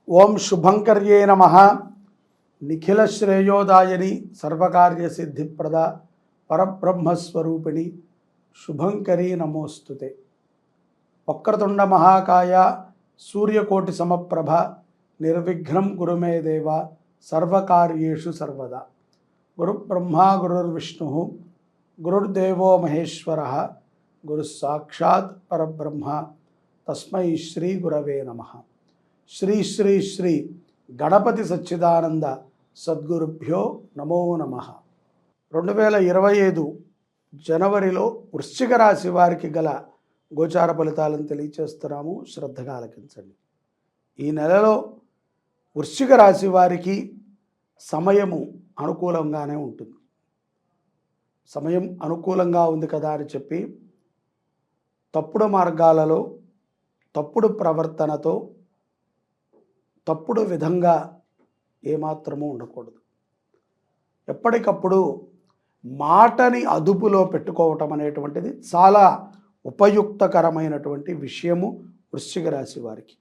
ఓం శుభంకర్యే నమః. నిఖిల శ్రేయోదాయని సర్వకార్య సిద్ధిప్రద పరబ్రహ్మస్వరూపిణి శుభంకరీ నమోస్తుతే. వక్రతుండ మహాకాయ సూర్యకోటి సమప్రభ నిర్విఘ్నం కురు మే దేవ సర్వకార్యేషు సర్వదా. గురుబ్రహ్మా గురుర్విష్ణు గురుర్దేవో మహేశ్వర గురు సాక్షాత్ పరబ్రహ్మ తస్మై శ్రీ గురవే నమః. శ్రీ శ్రీ శ్రీ గణపతి సచ్చిదానంద సద్గురుభ్యో నమో నమః. 2025 జనవరిలో వృశ్చిక రాశి వారికి గల గోచార ఫలితాలను తెలియచేస్తున్నాము, శ్రద్ధగా ఆలకించండి. ఈ నెలలో వృశ్చిక రాశి వారికి సమయము అనుకూలంగానే ఉంటుంది. సమయం అనుకూలంగా ఉంది కదా అని చెప్పి తప్పుడు మార్గాలలో తప్పుడు ప్రవర్తనతో తప్పుడు విధంగా ఏమాత్రమూ ఉండకూడదు. ఎప్పటికప్పుడు మాటని అదుపులో పెట్టుకోవటం అనేటువంటిది చాలా ఉపయుక్తకరమైనటువంటి విషయము వృశ్చిక రాశి వారికి.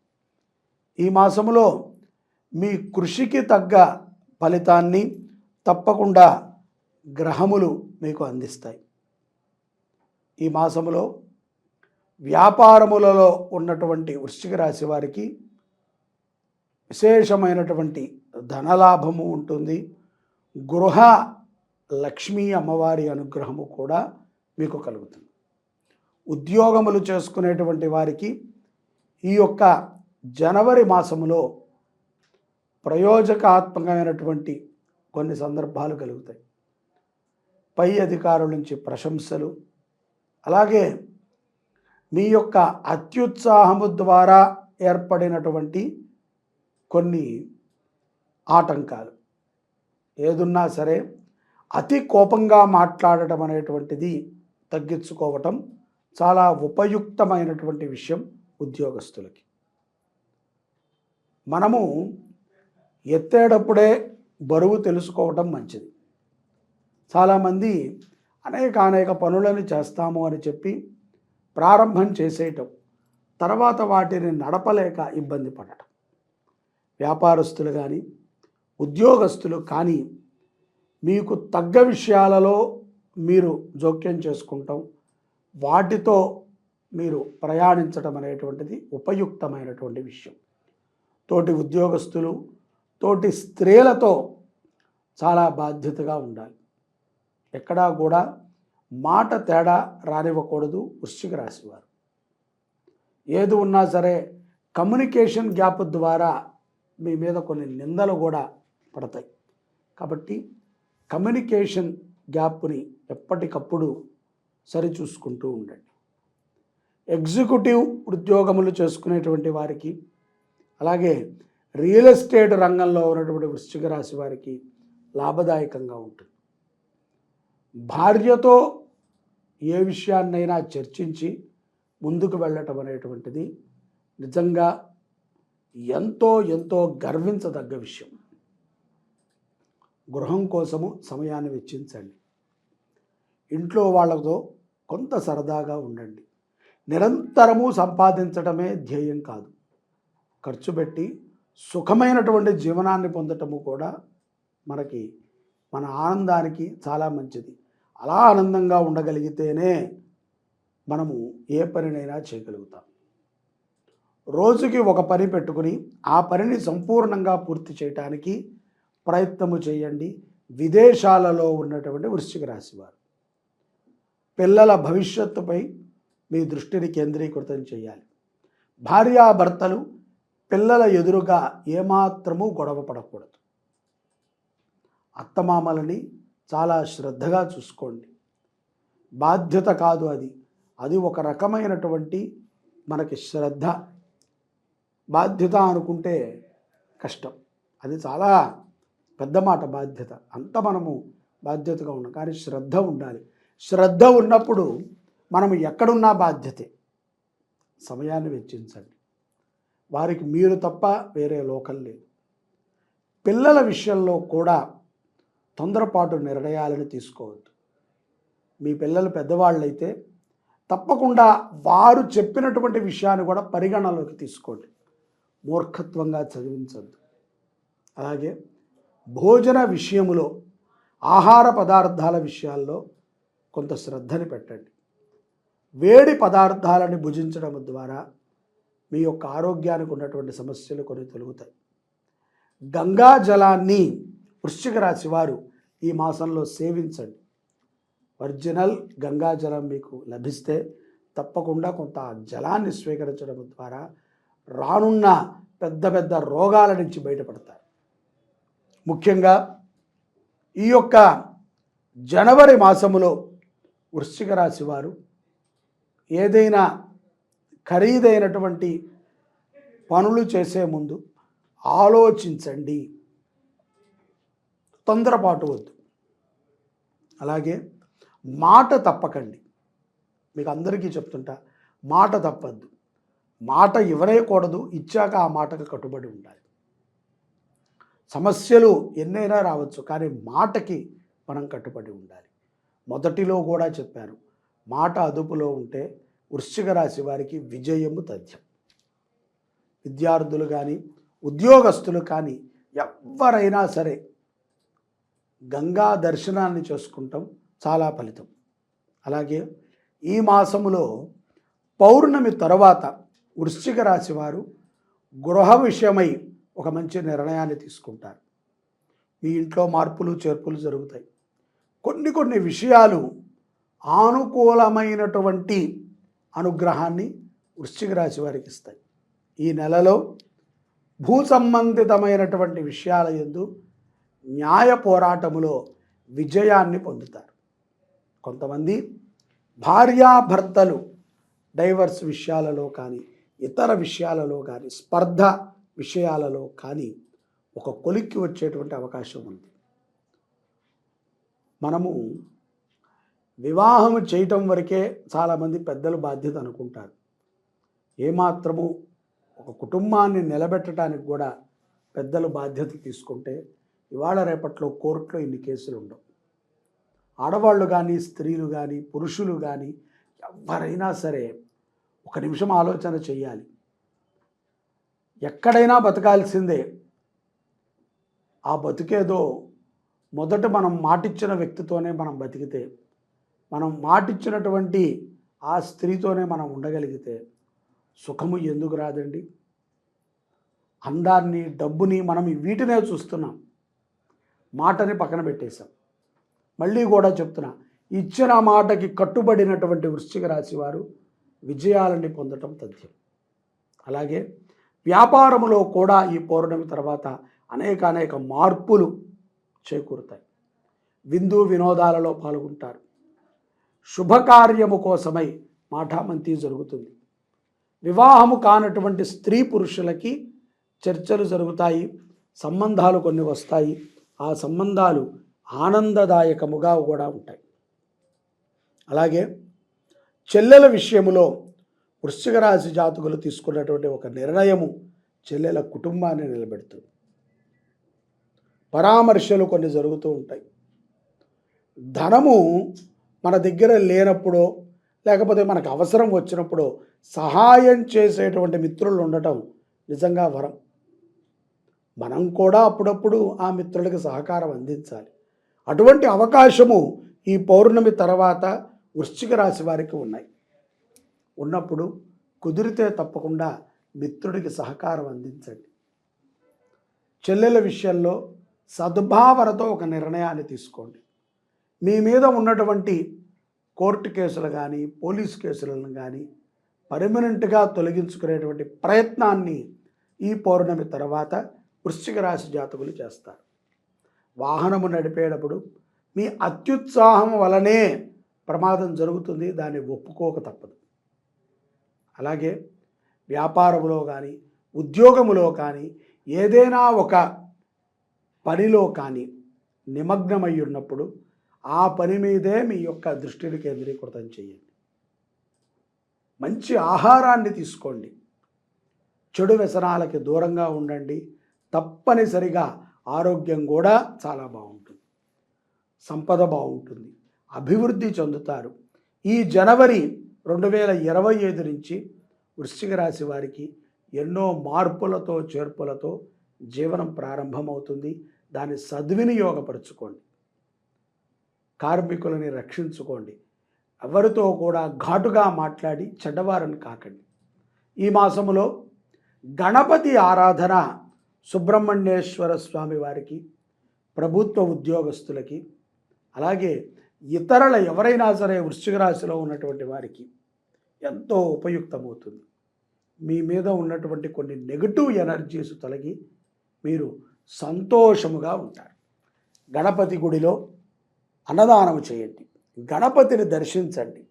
ఈ మాసములో మీ కృషికి తగ్గ ఫలితాన్ని తప్పకుండా గ్రహములు మీకు అందిస్తాయి. ఈ మాసములో వ్యాపారములలో ఉన్నటువంటి వృశ్చిక రాశి వారికి విశేషమైనటువంటి ధనలాభము ఉంటుంది. గృహ లక్ష్మీ అమ్మవారి అనుగ్రహము కూడా మీకు కలుగుతుంది. ఉద్యోగములు చేసుకునేటువంటి వారికి ఈ యొక్క జనవరి మాసములో ప్రయోజకాత్మకమైనటువంటి కొన్ని సందర్భాలు కలుగుతాయి. పై అధికారుల నుంచి ప్రశంసలు, అలాగే మీ యొక్క అత్యుత్సాహము ద్వారా ఏర్పడినటువంటి కొన్ని ఆటంకాలు ఏదున్నా సరే అతి కోపంగా మాట్లాడటం అనేటువంటిది తగ్గించుకోవటం చాలా ఉపయుక్తమైనటువంటి విషయం ఉద్యోగస్తులకి. మనము ఎత్తేటప్పుడే బరువు తెలుసుకోవటం మంచిది. చాలామంది అనేక పనులను చేస్తాము అని చెప్పి ప్రారంభం చేసేయటం, తర్వాత వాటిని నడపలేక ఇబ్బంది పడటం. వ్యాపారస్తులు కానీ ఉద్యోగస్తులు కానీ మీకు తగ్గ విషయాలలో మీరు జోక్యం చేసుకుంటాం, వాటితో మీరు ప్రయాణించడం అనేటువంటిది ఉపయుక్తమైనటువంటి విషయం. తోటి ఉద్యోగస్తులు, తోటి స్త్రీలతో చాలా బాధ్యతగా ఉండాలి. ఎక్కడా కూడా మాట తేడా రానివ్వకూడదు వృశ్చిక రాశి వారు. ఏది ఉన్నా సరే కమ్యూనికేషన్ గ్యాప్ ద్వారా మీ మీద కొన్ని నిందలు కూడా పడతాయి. కాబట్టి కమ్యూనికేషన్ గ్యాప్ని ఎప్పటికప్పుడు సరిచూసుకుంటూ ఉండండి. ఎగ్జిక్యూటివ్ ఉద్యోగములు చేసుకునేటువంటి వారికి, అలాగే రియల్ ఎస్టేట్ రంగంలో ఉన్నటువంటి వృశ్చిక రాశి వారికి లాభదాయకంగా ఉంటుంది. భార్యతో ఏ విషయాన్నైనా చర్చించి ముందుకు వెళ్ళటం అనేటువంటిది నిజంగా ఎంతో గర్వించదగ్గ విషయం. గృహం కోసము సమయాన్ని వెచ్చించండి. ఇంట్లో వాళ్ళతో కొంత సరదాగా ఉండండి. నిరంతరము సంపాదించడమే ధ్యేయం కాదు. ఖర్చు పెట్టి సుఖమైనటువంటి జీవనాన్ని పొందటము కూడా మనకి మన ఆనందానికి చాలా మంచిది. అలా ఆనందంగా ఉండగలిగితేనే మనము ఏ పనినైనా చేయగలుగుతాం. రోజుకి ఒక పని పెట్టుకుని ఆ పనిని సంపూర్ణంగా పూర్తి చేయటానికి ప్రయత్నము చేయండి. విదేశాలలో ఉన్నటువంటి వృశ్చిక రాశి వారు పిల్లల భవిష్యత్తుపై మీ దృష్టిని కేంద్రీకృతం చేయాలి. భార్యాభర్తలు పిల్లల ఎదురుగా ఏమాత్రము గొడవ పడకూడదు. అత్తమామలని చాలా శ్రద్ధగా చూసుకోండి. బాధ్యత కాదు అది ఒక రకమైనటువంటి మనకి శ్రద్ధ. బాధ్యత అనుకుంటే కష్టం, అది చాలా పెద్ద మాట. బాధ్యత అంతా మనము బాధ్యతగా ఉన్నాం, కానీ శ్రద్ధ ఉండాలి. శ్రద్ధ ఉన్నప్పుడు మనము ఎక్కడున్నా బాధ్యతే. సమయాన్ని వెచ్చించండి. వారికి మీరు తప్ప వేరే లోకం లేదు. పిల్లల విషయంలో కూడా తొందరపాటు నిర్ణయాలను తీసుకోవద్దు. మీ పిల్లలు పెద్దవాళ్ళైతే తప్పకుండా వారు చెప్పినటువంటి విషయాన్ని కూడా పరిగణలోకి తీసుకోండి. మూర్ఖత్వంగా చదివించద్దు. అలాగే భోజన విషయములో, ఆహార పదార్థాల విషయాల్లో కొంత శ్రద్ధని పెట్టండి. వేడి పదార్థాలను భుజించడం ద్వారా మీ యొక్క ఆరోగ్యానికి ఉన్నటువంటి సమస్యలు కొన్ని తొలగుతాయి. గంగా జలాన్ని వృశ్చిక రాశి వారు ఈ మాసంలో సేవించండి. ఒరిజినల్ గంగా జలం మీకు లభిస్తే తప్పకుండా కొంత జలాన్ని స్వీకరించడం ద్వారా రానున్న పెద్ద పెద్ద రోగాల నుంచి బయటపడతారు. ముఖ్యంగా ఈ యొక్క జనవరి మాసములో వృశ్చిక రాశి వారు ఏదైనా ఖరీదైనటువంటి పనులు చేసే ముందు ఆలోచించండి, తొందరపాటు వద్దు. అలాగే మాట తప్పకండి. మీకు అందరికీ చెప్తుంటా, మాట తప్పద్దు. మాట ఇవ్వనేకూడదు, ఇచ్చాక ఆ మాటకు కట్టుబడి ఉండాలి. సమస్యలు ఎన్నైనా రావచ్చు, కానీ మాటకి మనం కట్టుబడి ఉండాలి. మొదటిలో కూడా చెప్పారు, మాట అదుపులో ఉంటే వృశ్చిక రాశి వారికి విజయము తథ్యం. విద్యార్థులు కానీ ఉద్యోగస్తులు కానీ ఎవరైనా సరే గంగా దర్శనాన్ని చేసుకుంటాం, చాలా ఫలితం. అలాగే ఈ మాసములో పౌర్ణమి తర్వాత వృశ్చిక రాశి వారు గృహ విషయమై ఒక మంచి నిర్ణయాన్ని తీసుకుంటారు. మీ ఇంట్లో మార్పులు చేర్పులు జరుగుతాయి. కొన్ని విషయాలు ఆనుకూలమైనటువంటి అనుగ్రహాన్ని వృశ్చిక రాశి వారికి ఇస్తాయి. ఈ నెలలో భూ సంబంధితమైనటువంటి విషయాల యందు న్యాయ పోరాటములో విజయాన్ని పొందుతారు. కొంతమంది భార్యాభర్తలు డైవర్స్ విషయాలలో కానీ, ఇతర విషయాలలో కానీ, స్పర్ధ విషయాలలో కానీ ఒక కొలిక్కి వచ్చేటువంటి అవకాశం ఉంది. మనము వివాహం చేయటం వరకే చాలామంది పెద్దలు బాధ్యత అనుకుంటారు. ఏమాత్రము ఒక కుటుంబాన్ని నిలబెట్టడానికి కూడా పెద్దలు బాధ్యత తీసుకుంటే ఇవాళ రేపట్లో కోర్టులో ఇన్ని కేసులు ఉండవు. ఆడవాళ్ళు కానీ, స్త్రీలు కానీ, పురుషులు కానీ ఎవరైనా సరే ఒక నిమిషం ఆలోచన చేయాలి. ఎక్కడైనా బతకాల్సిందే. ఆ బతికేదో మొదట మనం మాటిచ్చిన వ్యక్తితోనే మనం బతికితే, మనం మాటిచ్చినటువంటి ఆ స్త్రీతోనే మనం ఉండగలిగితే సుఖము ఎందుకు రాదండి? అందాన్ని, డబ్బుని మనం వీటినే చూస్తున్నాం, మాటని పక్కన పెట్టేశాం. మళ్ళీ కూడా చెప్తున్నా, ఇచ్చిన మాటకి కట్టుబడినటువంటి వృశ్చిక రాశి వారు విజయాలని పొందటం తథ్యం. అలాగే వ్యాపారములో కూడా ఈ పౌర్ణమి తర్వాత అనేక మార్పులు చేకూరుతాయి. విందు వినోదాలలో పాల్గొంటారు. శుభకార్యము కోసమై మాఠామంతి జరుగుతుంది. వివాహము కానటువంటి స్త్రీ పురుషులకి చర్చలు జరుగుతాయి, సంబంధాలు కొన్ని వస్తాయి. ఆ సంబంధాలు ఆనందదాయకముగా కూడా ఉంటాయి. అలాగే చెల్లెల విషయములో వృశ్చిక రాశి జాతకులు తీసుకున్నటువంటి ఒక నిర్ణయము చెల్లెల కుటుంబాన్ని నిలబెడుతుంది. పరామర్శలు కొన్ని జరుగుతూ ఉంటాయి. ధనము మన దగ్గర లేనప్పుడో లేకపోతే మనకు అవసరం వచ్చినప్పుడు సహాయం చేసేటువంటి మిత్రులు ఉండటం నిజంగా వరం. మనం కూడా అప్పుడప్పుడు ఆ మిత్రులకి సహకారం అందించాలి. అటువంటి అవకాశము ఈ పౌర్ణమి తర్వాత వృశ్చిక రాశి వారికి ఉన్నప్పుడు కుదిరితే తప్పకుండా మిత్రుడికి సహకారం అందించండి. చెల్లెల విషయంలో సద్భావనతో ఒక నిర్ణయాన్ని తీసుకోండి. మీ మీద ఉన్నటువంటి కోర్టు కేసులు కానీ, పోలీసు కేసులను కానీ పర్మనెంట్గా తొలగించుకునేటువంటి ప్రయత్నాన్ని ఈ పౌర్ణమి తర్వాత వృశ్చిక రాశి జాతకులు చేస్తారు. వాహనము నడిపేటప్పుడు మీ అత్యుత్సాహం వలనే ప్రమాదం జరుగుతుంది, దాన్ని ఒప్పుకోక తప్పదు. అలాగే వ్యాపారములో కానీ, ఉద్యోగములో కానీ, ఏదైనా ఒక పనిలో కానీ నిమగ్నమై ఉన్నప్పుడు ఆ పని మీదే మీ యొక్క దృష్టిని కేంద్రీకృతం చేయండి. మంచి ఆహారాన్ని తీసుకోండి. చెడు వ్యసనాలకి దూరంగా ఉండండి. తప్పనిసరిగా ఆరోగ్యం కూడా చాలా బాగుంటుంది, సంపద బాగుంటుంది, అభివృద్ధి చెందుతారు. ఈ జనవరి 2025 నుంచి వృశ్చిక రాశి వారికి ఎన్నో మార్పులతో చేర్పులతో జీవనం ప్రారంభమవుతుంది. దాన్ని సద్వినియోగపరుచుకోండి. కార్మికులని రక్షించుకోండి. ఎవరితో కూడా ఘాటుగా మాట్లాడి చెడ్డవారని కాకండి. ఈ మాసములో గణపతి ఆరాధన సుబ్రహ్మణ్యేశ్వర స్వామి వారికి, ప్రభుత్వ ఉద్యోగస్తులకి, అలాగే ఇతరుల ఎవరైనా సరే వృశ్చిక రాశిలో ఉన్నటువంటి వారికి ఎంతో ఉపయుక్తమవుతుంది. మీ మీద ఉన్నటువంటి కొన్ని నెగటివ్ ఎనర్జీస్ తొలగి మీరు సంతోషముగా ఉంటారు. గణపతి గుడిలో అన్నదానం చేయండి, గణపతిని దర్శించండి,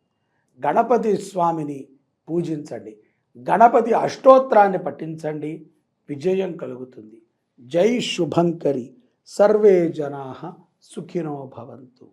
గణపతి స్వామిని పూజించండి, గణపతి అష్టోత్తరాన్ని పఠించండి. విజయం కలుగుతుంది. జై శుభంకరి. సర్వే జనాః సుఖినో భవంతు.